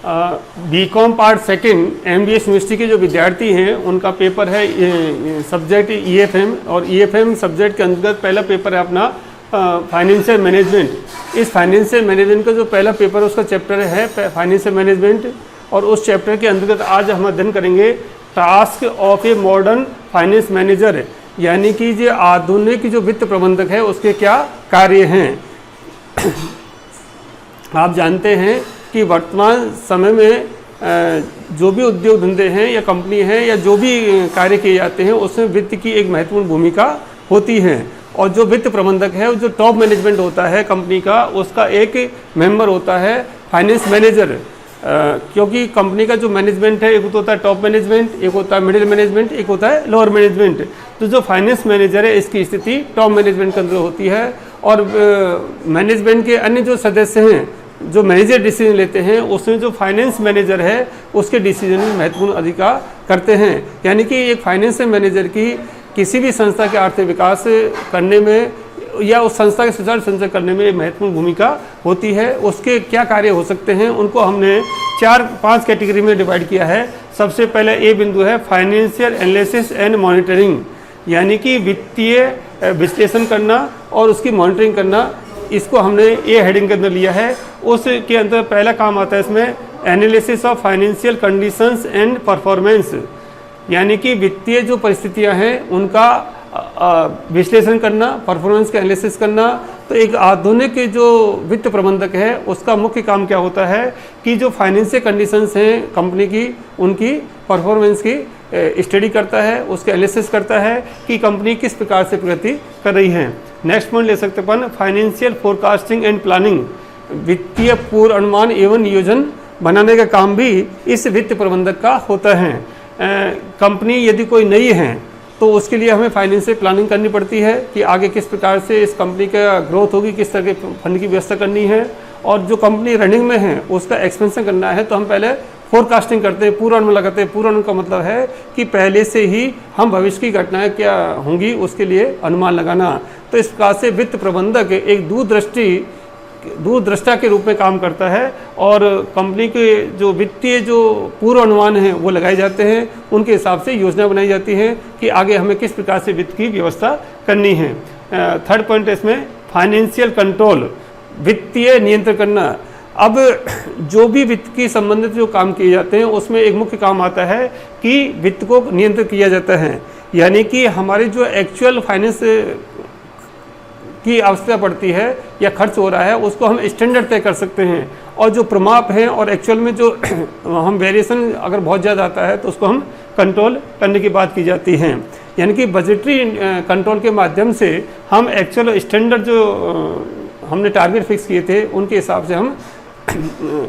BCom part second MBS university के जो विद्यार्थी हैं उनका पेपर है सब्जेक्ट ईएफएम, और ईएफएम सब्जेक्ट के अंतर्गत पहला पेपर है अपना फाइनेंशियल मैनेजमेंट। इस फाइनेंशियल मैनेजमेंट का जो पहला पेपर है उसका चैप्टर है फाइनेंशियल मैनेजमेंट, और उस चैप्टर के अंतर्गत आज हम अध्ययन करेंगे task of a modern finance manager, यानी कि जो आधुनिक जो वित्त प्रबंधक है उसके क्या कार्य हैं। आप जानते हैं कि वर्तमान समय में जो भी उद्योग धंधे हैं या कंपनी है या जो भी कार्य किए जाते हैं उसमें वित्त की एक महत्वपूर्ण भूमिका होती है, और जो वित्त प्रबंधक है जो टॉप मैनेजमेंट होता है कंपनी का, उसका एक मेंबर होता है फाइनेंस मैनेजर। क्योंकि कंपनी का जो मैनेजमेंट है एक तो होता है टॉप मैनेजमेंट, एक होता है मिडिल मैनेजमेंट, एक होता है लोअर मैनेजमेंट। तो जो फाइनेंस मैनेजर है इसकी स्थिति टॉप मैनेजमेंट के अंदर होती है, और मैनेजमेंट के अन्य जो सदस्य हैं जो मैनेजर डिसीजन लेते हैं उसमें जो फाइनेंस मैनेजर है उसके डिसीजन में महत्वपूर्ण अधिकार करते हैं। यानी कि एक फाइनेंस मैनेजर की किसी भी संस्था के आर्थिक विकास करने में या उस संस्था के सुचारू संचालन करने में महत्वपूर्ण भूमिका होती है। उसके क्या कार्य हो सकते हैं उनको हमने 4-5 कैटेगरी में डिवाइड किया है। सबसे पहले ए बिंदु है फाइनेंशियल एनालिसिस एंड मॉनिटरिंग, यानी कि वित्तीय विश्लेषण करना और उसकी मॉनिटरिंग करना, इसको हमने ए हेडिंग के अंदर लिया है। उसके अंदर पहला काम आता है इसमें analysis of financial conditions and performance, यानी कि वित्तीय जो परिस्थितियां हैं उनका विश्लेषण करना, परफॉर्मेंस का एनालिसिस करना। तो एक आधुनिक जो वित्त प्रबंधक है उसका मुख्य काम क्या होता है कि जो फाइनेंशियल कंडीशंस हैं कंपनी की उनकी परफॉर्मेंस की स्टडी करता है, उसका एनालिसिस करता है कि कंपनी किस प्रकार से प्रगति कर रही है। नेक्स्ट पॉइंट ले सकते अपन फाइनेंशियल फोरकास्टिंग एंड प्लानिंग, वित्तीय पूर्व अनुमान एवं नियोजन बनाने का काम भी इस वित्त प्रबंधक का होता है। कंपनी यदि कोई नई है तो उसके लिए हमें फाइनेंशियल प्लानिंग करनी पड़ती है कि आगे किस प्रकार से इस कंपनी का ग्रोथ होगी, किस तरह के फंड की व्यवस्था करनी है, और जो कंपनी रनिंग में है उसका एक्सपेंशन करना है तो हम पहले फोरकास्टिंग करते हैं, पूर्वानुमान लगाते हैं। पूर्वानुमान का मतलब है कि पहले से ही हम भविष्य की घटनाएं क्या होंगी उसके लिए अनुमान लगाना। तो इस प्रकार से वित्त प्रबंधक एक दूरदृष्टा के रूप में काम करता है, और कंपनी के जो वित्तीय जो पूर्व अनुमान हैं वो लगाए जाते हैं, उनके हिसाब से योजना बनाई जाती है कि आगे हमें किस प्रकार से वित्त की व्यवस्था करनी है। थर्ड पॉइंट इसमें फाइनेंशियल कंट्रोल, वित्तीय नियंत्रण करना। अब जो भी वित्त की संबंधित जो काम किए जाते हैं उसमें एक मुख्य काम आता है कि वित्त को नियंत्रित किया जाता है, यानी कि हमारे जो एक्चुअल फाइनेंस की आवश्यकता पड़ती है या खर्च हो रहा है उसको हम स्टैंडर्ड तय कर सकते हैं, और जो प्रमाप हैं और एक्चुअल में जो हम वेरिएशन अगर बहुत ज़्यादा आता है तो उसको हम कंट्रोल करने की बात की जाती है। यानी कि बजटरी कंट्रोल के माध्यम से हम एक्चुअल स्टैंडर्ड जो हमने टारगेट फिक्स किए थे उनके हिसाब से हम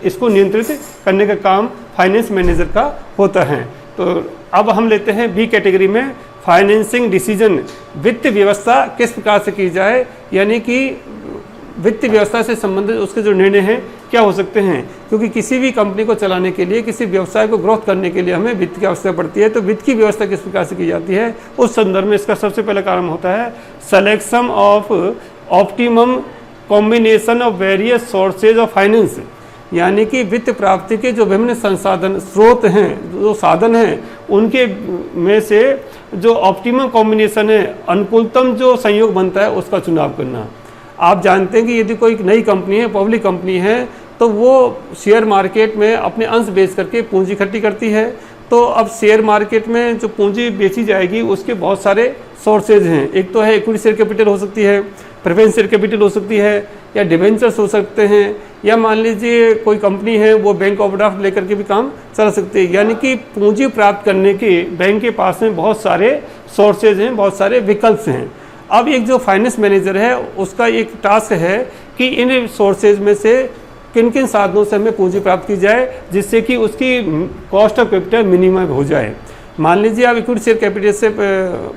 इसको नियंत्रित करने का काम फाइनेंस मैनेजर का होता है। तो अब हम लेते हैं बी कैटेगरी में फाइनेंसिंग डिसीजन, वित्त व्यवस्था किस प्रकार से की जाए, यानी कि वित्त व्यवस्था से संबंधित उसके जो निर्णय हैं क्या हो सकते हैं। क्योंकि किसी भी कंपनी को चलाने के लिए, किसी व्यवसाय को ग्रोथ करने के लिए हमें वित्त की आवश्यकता पड़ती है, तो वित्त की व्यवस्था किस प्रकार से की जाती है उस संदर्भ में इसका सबसे पहला काम होता है selection of optimum combination of various sources of finance, यानी कि वित्त प्राप्ति के जो विभिन्न संसाधन स्रोत हैं, जो साधन हैं, उनके में से जो ऑप्टिमम कॉम्बिनेशन है, अनुकूलतम जो संयोग बनता है उसका चुनाव करना। आप जानते हैं कि यदि कोई नई कंपनी है, पब्लिक कंपनी है, तो वो शेयर मार्केट में अपने अंश बेच करके पूंजी इकट्ठी करती है। तो अब शेयर मार्केट में जो पूंजी बेची जाएगी उसके बहुत सारे सोर्सेज हैं। एक तो है इक्विटी शेयर कैपिटल हो सकती है, प्रेफरेंस शेयर कैपिटल हो सकती है, या डिवेंचर्स हो सकते हैं, या मान लीजिए कोई कंपनी है वो बैंक ओवरड्राफ्ट लेकर के भी काम चला सकती है। यानी कि पूंजी प्राप्त करने के बैंक के पास में बहुत सारे सोर्सेज हैं, बहुत सारे विकल्प हैं। अब एक जो फाइनेंस मैनेजर है उसका एक टास्क है कि इन सोर्सेज में से किन किन साधनों से हमें पूंजी प्राप्त की जाए जिससे कि उसकी कॉस्ट ऑफ कैपिटल मिनिमम हो जाए। मान लीजिए आप इक्विटी शेयर कैपिटल से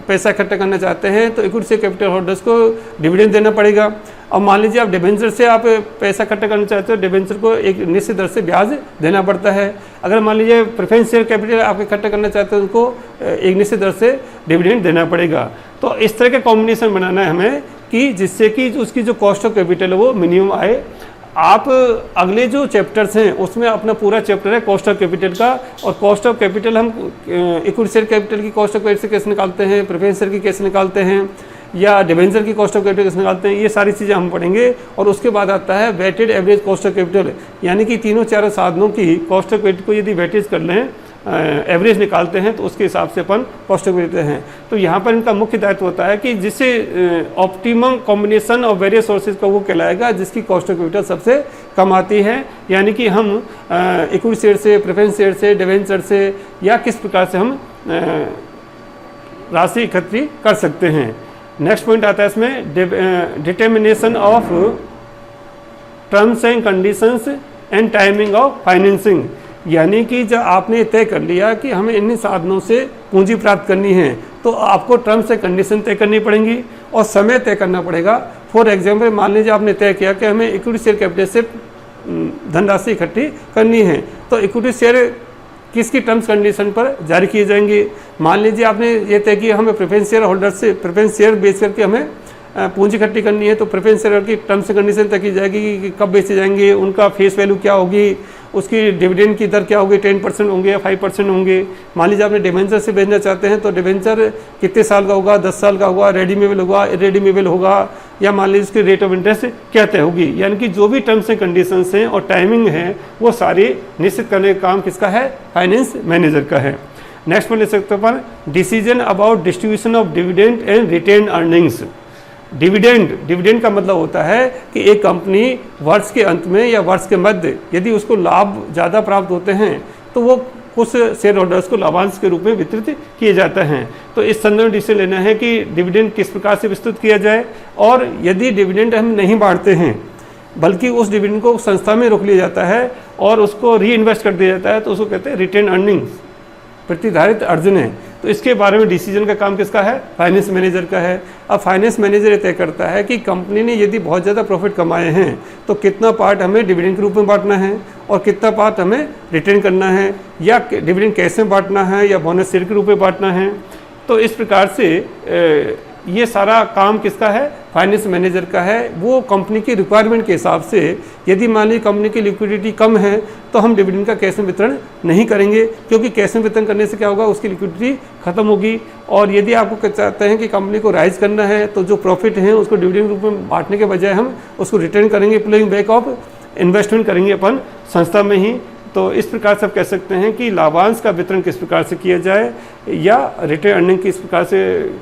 पैसा इकट्ठा करना चाहते हैं तो इक्विटी शेयर कैपिटल होल्डर्स को डिविडेंड देना पड़ेगा। अब मान लीजिए आप डिबेंचर से आप पैसा इकट्ठा करना चाहते हो, डिबेंचर को एक निश्चित दर से ब्याज देना पड़ता है। अगर मान लीजिए प्रेफरेंस शेयर कैपिटल आप इकट्ठा करना चाहते हो उनको एक निश्चित दर से डिविडेंड देना पड़ेगा। तो इस तरह का कॉम्बिनेशन बनाना है हमें कि जिससे कि उसकी जो कॉस्ट ऑफ कैपिटल है वो मिनिमम आए। आप अगले जो चैप्टर्स हैं उसमें अपना पूरा चैप्टर है कॉस्ट ऑफ कैपिटल का, और कॉस्ट ऑफ कैपिटल हम इक्विटी शेयर कैपिटल की कॉस्ट ऑफ कैपिटल कैसे निकालते हैं, प्रेफरेंस शेयर की कैसे निकालते हैं, या डिबेंचर की कॉस्ट ऑफ कैपिटल कैसे निकालते हैं, ये सारी चीज़ें हम पढ़ेंगे। और उसके बाद आता है weighted average cost of capital, यानी कि तीनों चारों साधनों की कॉस्ट ऑफ कैपिटल को यदि वेटेज कर लें, एवरेज निकालते हैं, तो उसके हिसाब से अपन कॉस्ट ऑफ कैपिटल हैं। तो यहाँ पर इनका मुख्य दायित्व होता है कि जिससे optimum combination of various sources का वो कहलाएगा जिसकी कॉस्ट ऑफ कैपिटल सबसे कम आती है, यानी कि हम इक्विटी शेयर से, प्रेफरेंस शेयर से, डिबेंचर से, या किस प्रकार से हम राशि एकत्रित कर सकते हैं। नेक्स्ट पॉइंट आता है इसमें determination of terms and conditions and timing of financing, यानी कि जब आपने तय कर लिया कि हमें इन साधनों से पूंजी प्राप्त करनी है, तो आपको टर्म्स एंड कंडीशन तय करनी पड़ेंगी और समय तय करना पड़ेगा। फॉर एग्जांपल, मान लीजिए आपने तय किया कि हमें इक्विटी शेयर कैपिटल से धनराशि इकट्ठी करनी है, तो इक्विटी शेयर किसकी टर्म्स कंडीशन पर जारी किए जाएंगे। मान लीजिए आपने ये तय किया हमें प्रेफरेंस शेयर होल्डर से प्रेफरेंस शेयर बेच करके हमें पूंजी इकट्ठी करनी है, तो प्रेफरेंस शेयर की टर्म्स एंड कंडीशन तय की जाएगी कि कब बेचे जाएंगे, उनका फेस वैल्यू क्या होगी, उसकी डिविडेंड की दर क्या होगी, 10% होंगे या 5% होंगे। मान लीजिए आपने डिबेंचर से बेचना चाहते हैं, तो डिबेंचर कितने साल का होगा, 10 साल का होगा, रेडीमेबल होगा, इरेडीमेबल होगा, या मान लीजिए उसकी रेट ऑफ इंटरेस्ट क्या तय होगी। यानी कि जो भी टर्म्स एंड कंडीशंस हैं और टाइमिंग है वो सारी निश्चित करने का काम किसका है, फाइनेंस मैनेजर का है। नेक्स्ट पर ले सकते हैं अपन decision about distribution of dividend and retain earnings. Dividend का मतलब होता है कि एक कंपनी वर्ष के अंत में या वर्ष के मध्य यदि उसको लाभ ज़्यादा प्राप्त होते हैं तो वो कुछ शेयर होल्डर्स को लाभांश के रूप में वितरित किए जाते हैं। तो इस संदर्भ में डिसीजन लेना है कि डिविडेंड किस प्रकार से विस्तृत किया जाए, और यदि डिविडेंड हम नहीं बांटते हैं बल्कि उस डिविडेंड को संस्था में रोक लिया जाता है और उसको री इन्वेस्ट कर दिया जाता है, तो उसको कहते हैं रिटेन अर्निंग्स, प्रतिधारित अर्जन है। तो इसके बारे में डिसीजन का काम किसका है, फाइनेंस मैनेजर का है। अब फाइनेंस मैनेजर ये तय करता है कि कंपनी ने यदि बहुत ज़्यादा प्रॉफिट कमाए हैं तो कितना पार्ट हमें डिविडेंड के रूप में बांटना है और कितना पार्ट हमें रिटेन करना है, या डिविडेंड कैसे बांटना है, या बोनस शेयर के रूप में बांटना है। तो इस प्रकार से ये सारा काम किसका है, फाइनेंस मैनेजर का है। वो कंपनी की रिक्वायरमेंट के हिसाब से यदि मान लीजिए कंपनी की लिक्विडिटी कम है तो हम डिविडेंड का कैश में वितरण नहीं करेंगे, क्योंकि कैश में वितरण करने से क्या होगा, उसकी लिक्विडिटी खत्म होगी। और यदि आपको चाहते हैं कि कंपनी को राइज करना है तो जो प्रॉफिट है उसको डिविडेंड रूप में बांटने के बजाय हम उसको रिटर्न करेंगे, प्लेइंग बैक ऑफ इन्वेस्टमेंट करेंगे अपन संस्था में ही। तो इस प्रकार से आप कह सकते हैं कि लाभांश का वितरण किस प्रकार से किया जाए या रिटेन अर्निंग किस प्रकार से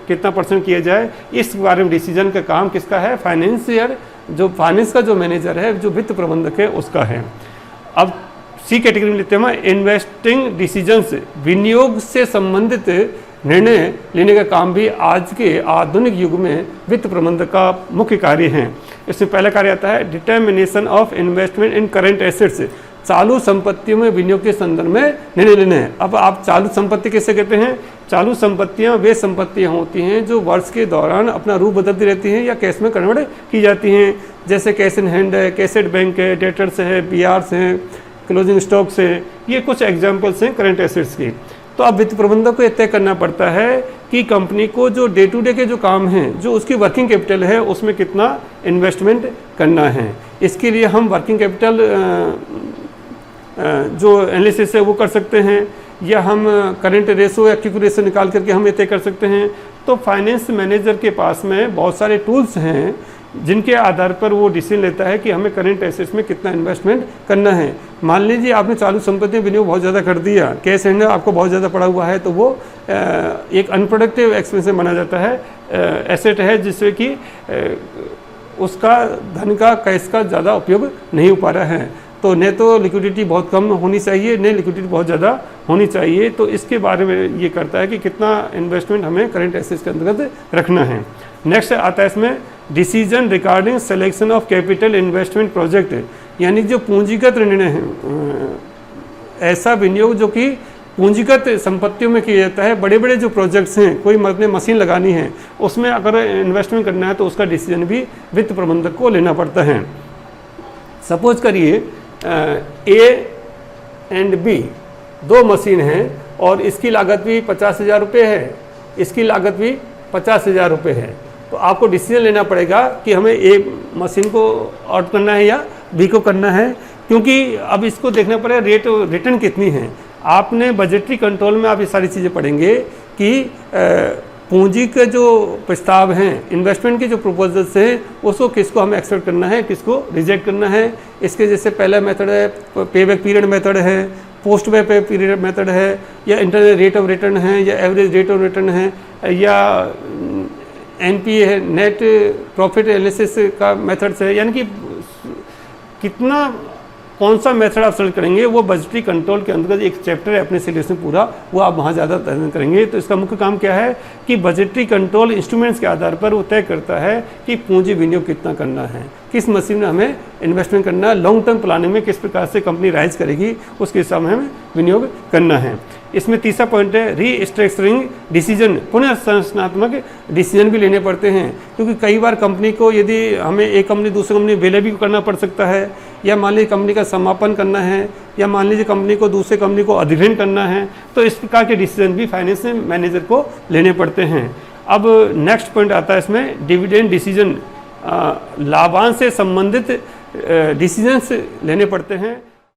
कितना % किया जाए, इस बारे में डिसीजन का काम किसका है, फाइनेंशियर, जो फाइनेंस का जो मैनेजर है, जो वित्त प्रबंधक है, उसका है। अब सी कैटेगरी में लेते हैं इन्वेस्टिंग डिसीजंस, विनियोग से संबंधित निर्णय लेने का काम भी आज के आधुनिक युग में वित्त प्रबंधक का मुख्य कार्य है। इसमें पहला कार्य आता है determination of investment in current assets, चालू संपत्तियों में विनियोग के संदर्भ में निर्णय लेने हैं। अब आप चालू संपत्ति किसे कहते हैं, चालू संपत्तियां वे संपत्तियां होती हैं जो वर्ष के दौरान अपना रूप बदलती रहती हैं या कैश में कन्वर्ट की जाती हैं, जैसे कैश इन हैंड है, कैसेट बैंक है, डेटर्स है, बीआरस हैं, क्लोजिंग स्टॉक्स है। ये कुछ एग्जाम्पल्स हैं करंट एसेट्स की। तो अब वित्त प्रबंधक को यह तय करना पड़ता है कि कंपनी को जो डे टू डे के जो काम हैं, जो उसकी वर्किंग कैपिटल है, उसमें कितना इन्वेस्टमेंट करना है। इसके लिए हम वर्किंग कैपिटल जो एनालिसिस है वो कर सकते हैं, या हम करंट रेशो या क्विक रेशो निकाल करके हम ये तय कर सकते हैं। तो फाइनेंस मैनेजर के पास में बहुत सारे टूल्स हैं जिनके आधार पर वो डिसीजन लेता है कि हमें करंट एसेट्स में कितना इन्वेस्टमेंट करना है। मान लीजिए आपने चालू संपत्ति में विनियोग बहुत ज़्यादा कर दिया, कैश हैंड आपको बहुत ज़्यादा पड़ा हुआ है, तो वो एक अनप्रोडक्टिव एक्सपेंस माना जाता है, एसेट है जिससे कि उसका धन का, कैश का ज़्यादा उपयोग नहीं हो पा रहा है। तो न तो लिक्विडिटी बहुत कम होनी चाहिए, न लिक्विडिटी बहुत ज़्यादा होनी चाहिए। तो इसके बारे में ये करता है कि कितना इन्वेस्टमेंट हमें करंट एसेट्स के अंतर्गत रखना है। नेक्स्ट आता है इसमें decision regarding selection of capital investment project, यानी जो पूंजीगत निर्णय है, ऐसा विनियोग जो कि पूंजीगत संपत्तियों में किया जाता है। बड़े बड़े जो प्रोजेक्ट्स हैं, कोई अपने मशीन लगानी है, उसमें अगर इन्वेस्टमेंट करना है तो उसका डिसीजन भी वित्त प्रबंधक को लेना पड़ता है। सपोज करिए ए एंड बी दो मशीन हैं और इसकी लागत भी 50,000 रुपये है, इसकी लागत भी 50,000 रुपये है। तो आपको डिसीजन लेना पड़ेगा कि हमें ए मशीन को आउट करना है या बी को करना है, क्योंकि अब इसको देखना पड़ेगा रेट रिटर्न कितनी है। आपने बजटरी कंट्रोल में आप ये सारी चीज़ें पढ़ेंगे कि पूंजी के जो प्रस्ताव हैं, इन्वेस्टमेंट के जो प्रपोजल्स हैं, उसको किसको हमें एक्सेप्ट करना है, किसको रिजेक्ट करना है। इसके जैसे पहला मेथड है पे बैक पीरियड मेथड है, पोस्ट पे पीरियड मेथड है, या इंटरनल रेट ऑफ रिटर्न है, या एवरेज रेट ऑफ रिटर्न है, या एनपीए है, नेट प्रॉफिट एनालिसिस का मेथड्स है। यानी कि कितना कौन सा मेथड आप सेलेक्ट करेंगे वो बजटरी कंट्रोल के अंतर्गत एक चैप्टर है अपने सिलेबस में पूरा, वो आप वहाँ ज़्यादा अध्ययन करेंगे। तो इसका मुख्य काम क्या है कि बजटरी कंट्रोल इंस्ट्रूमेंट्स के आधार पर वो तय करता है कि पूंजी विनियोग कितना करना है, किस मशीन में हमें इन्वेस्टमेंट करना है, लॉन्ग टर्म प्लानिंग में किस प्रकार से कंपनी राइज करेगी उसके हिसाब में हमें विनियोग करना है। इसमें तीसरा पॉइंट है रीस्ट्रक्चरिंग डिसीजन, पुनः संरचनात्मक डिसीजन भी लेने पड़ते हैं, क्योंकि कई बार कंपनी को यदि हमें एक कंपनी दूसरी कंपनी विलय भी करना पड़ सकता है, या मान लीजिए कंपनी का समापन करना है, या मान लीजिए कंपनी को दूसरे कंपनी को अधिग्रहण करना है, तो इस प्रकार के डिसीजन भी फाइनेंस मैनेजर को लेने पड़ते हैं। अब नेक्स्ट पॉइंट आता है इसमें डिविडेंड डिसीजन, लाभांश से संबंधित डिसीजंस लेने पड़ते हैं।